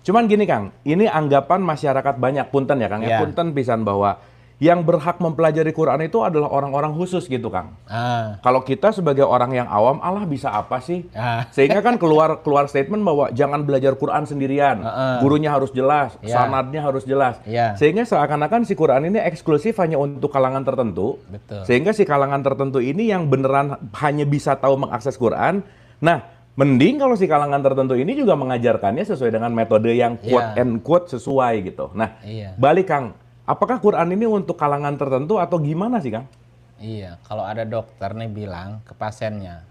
Cuman gini Kang, ini anggapan masyarakat banyak, punten ya Kang, ya Ya. punten pisan bahwa yang berhak mempelajari Quran itu adalah orang-orang khusus gitu Kang. Ah, Kalau kita sebagai orang yang awam, Allah bisa apa sih? ah, Sehingga kan keluar keluar statement bahwa jangan belajar Quran sendirian, heeh, gurunya harus jelas, ya, sanadnya harus jelas. ya, Sehingga seakan-akan si Quran ini eksklusif hanya untuk kalangan tertentu. betul. Sehingga si kalangan tertentu ini yang beneran hanya bisa tahu mengakses Quran. Nah, mending kalau si kalangan tertentu ini juga mengajarkannya sesuai dengan metode yang quote Iya, and quote sesuai gitu. Nah, iya, balik Kang, apakah Quran ini untuk kalangan tertentu atau gimana sih Kang? iya. Kalau ada dokter nih bilang ke pasiennya,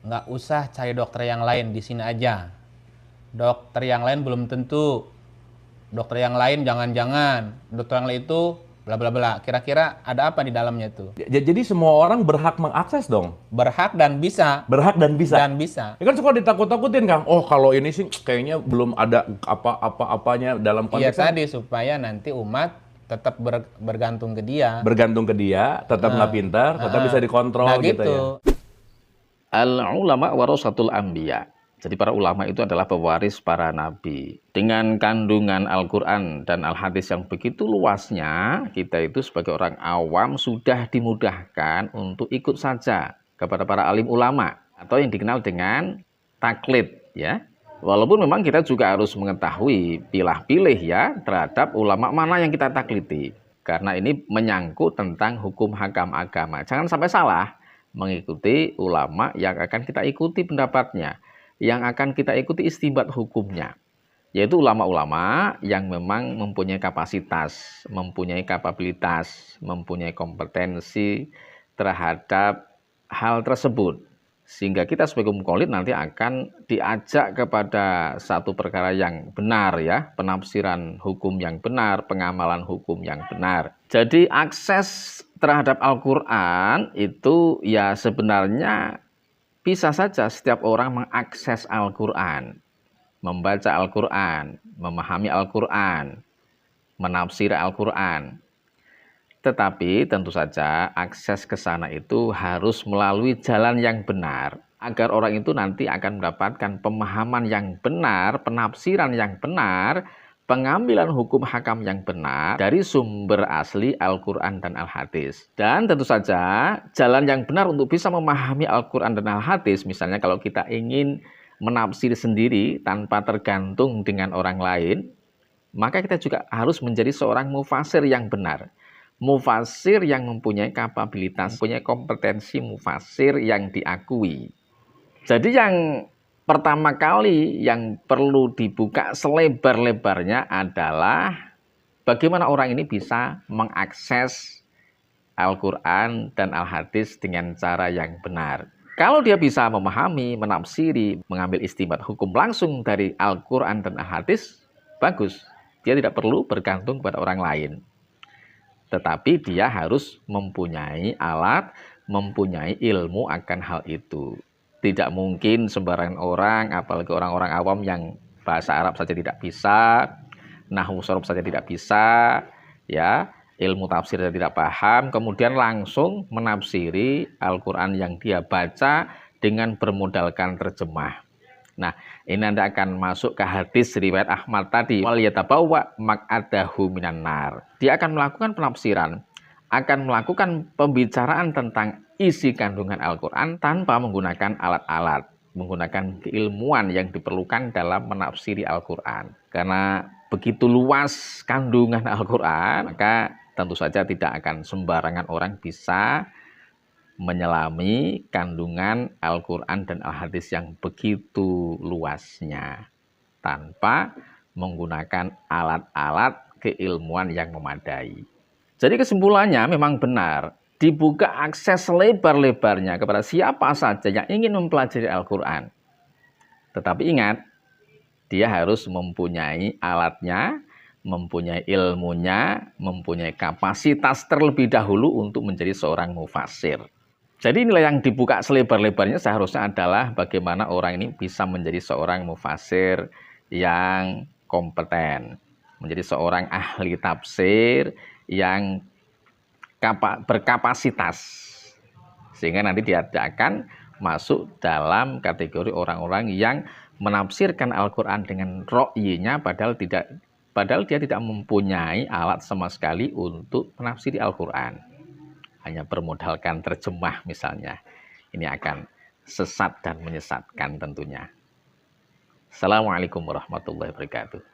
nggak usah cari dokter yang lain, di sini aja. Dokter yang lain belum tentu. Dokter yang lain jangan-jangan. Dokter yang lain itu bla bla bla. Kira-kira ada apa di dalamnya itu? Jadi semua orang berhak mengakses dong. Berhak dan bisa. Berhak dan bisa. Dan bisa. Ya kan suka ditakut-takutin Kang. Oh kalau ini sih kayaknya belum ada apa-apanya dalam Iya konteksnya. tadi supaya nanti umat tetap bergantung ke dia. Bergantung ke dia, tetap nggak pintar, tetap bisa dikontrol Nah gitu ya. gitu. Al-ulama warasatul anbiya. Jadi para ulama itu adalah pewaris para nabi. Dengan kandungan Al-Quran dan Al-Hadis yang begitu luasnya, kita itu sebagai orang awam sudah dimudahkan untuk ikut saja kepada para alim ulama atau yang dikenal dengan taklid ya. Walaupun memang kita juga harus mengetahui pilah-pilih ya terhadap ulama mana yang kita takliti. Karena ini menyangkut tentang hukum hakam agama. Jangan sampai salah mengikuti ulama yang akan kita ikuti pendapatnya, yang akan kita ikuti istinbat hukumnya, yaitu ulama-ulama yang memang mempunyai kapasitas, mempunyai kapabilitas, mempunyai kompetensi terhadap hal tersebut. Sehingga kita sebagai mukallid nanti akan diajak kepada satu perkara yang benar ya, penafsiran hukum yang benar, pengamalan hukum yang benar. Jadi akses terhadap Al-Quran itu ya sebenarnya bisa saja setiap orang mengakses Al-Quran, membaca Al-Quran, memahami Al-Quran, menafsir Al-Quran. Tetapi tentu saja akses ke sana itu harus melalui jalan yang benar agar orang itu nanti akan mendapatkan pemahaman yang benar, penafsiran yang benar, pengambilan hukum hakam yang benar dari sumber asli Al-Quran dan Al-Hadis. Dan tentu saja jalan yang benar untuk bisa memahami Al-Quran dan Al-Hadis, misalnya kalau kita ingin menafsir sendiri tanpa tergantung dengan orang lain, maka kita juga harus menjadi seorang mufasir yang benar. Mufasir yang mempunyai kapabilitas, punya kompetensi mufasir yang diakui. Jadi yang pertama kali yang perlu dibuka selebar-lebarnya adalah bagaimana orang ini bisa mengakses Al-Quran dan Al-Hadis dengan cara yang benar. Kalau dia bisa memahami, menafsiri, mengambil istinbat hukum langsung dari Al-Quran dan Al-Hadis, bagus. Dia tidak perlu bergantung kepada orang lain. Tetapi dia harus mempunyai alat, mempunyai ilmu akan hal itu. Tidak mungkin sembarangan orang, apalagi orang-orang awam yang bahasa Arab saja tidak bisa, nahwu sorof saja tidak bisa, ya, ilmu tafsir saja tidak paham, kemudian langsung menafsiri Al-Quran yang dia baca dengan bermodalkan terjemah. Nah, ini nanti akan masuk ke hadis riwayat Ahmad tadi, wal yatabawwa maq'adahu minan nar. Dia akan melakukan penafsiran, akan melakukan pembicaraan tentang isi kandungan Al-Quran tanpa menggunakan alat-alat, menggunakan keilmuan yang diperlukan dalam menafsiri Al-Quran. Karena begitu luas kandungan Al-Quran, maka tentu saja tidak akan sembarangan orang bisa menyelami kandungan Al-Quran dan Al-Hadis yang begitu luasnya tanpa menggunakan alat-alat keilmuan yang memadai. Jadi kesimpulannya memang benar, dibuka akses lebar-lebarnya kepada siapa saja yang ingin mempelajari Al-Quran. Tetapi ingat, dia harus mempunyai alatnya, mempunyai ilmunya, mempunyai kapasitas terlebih dahulu untuk menjadi seorang mufasir. Jadi inilah yang dibuka selebar-lebarnya seharusnya adalah bagaimana orang ini bisa menjadi seorang mufasir yang kompeten, menjadi seorang ahli tafsir yang berkapasitas, sehingga nanti dia akan masuk dalam kategori orang-orang yang menafsirkan Al-Quran dengan ro'yinya padahal dia tidak mempunyai alat sama sekali untuk menafsiri Al-Quran. Hanya bermodalkan terjemah misalnya. Ini akan sesat dan menyesatkan tentunya. Assalamualaikum warahmatullahi wabarakatuh.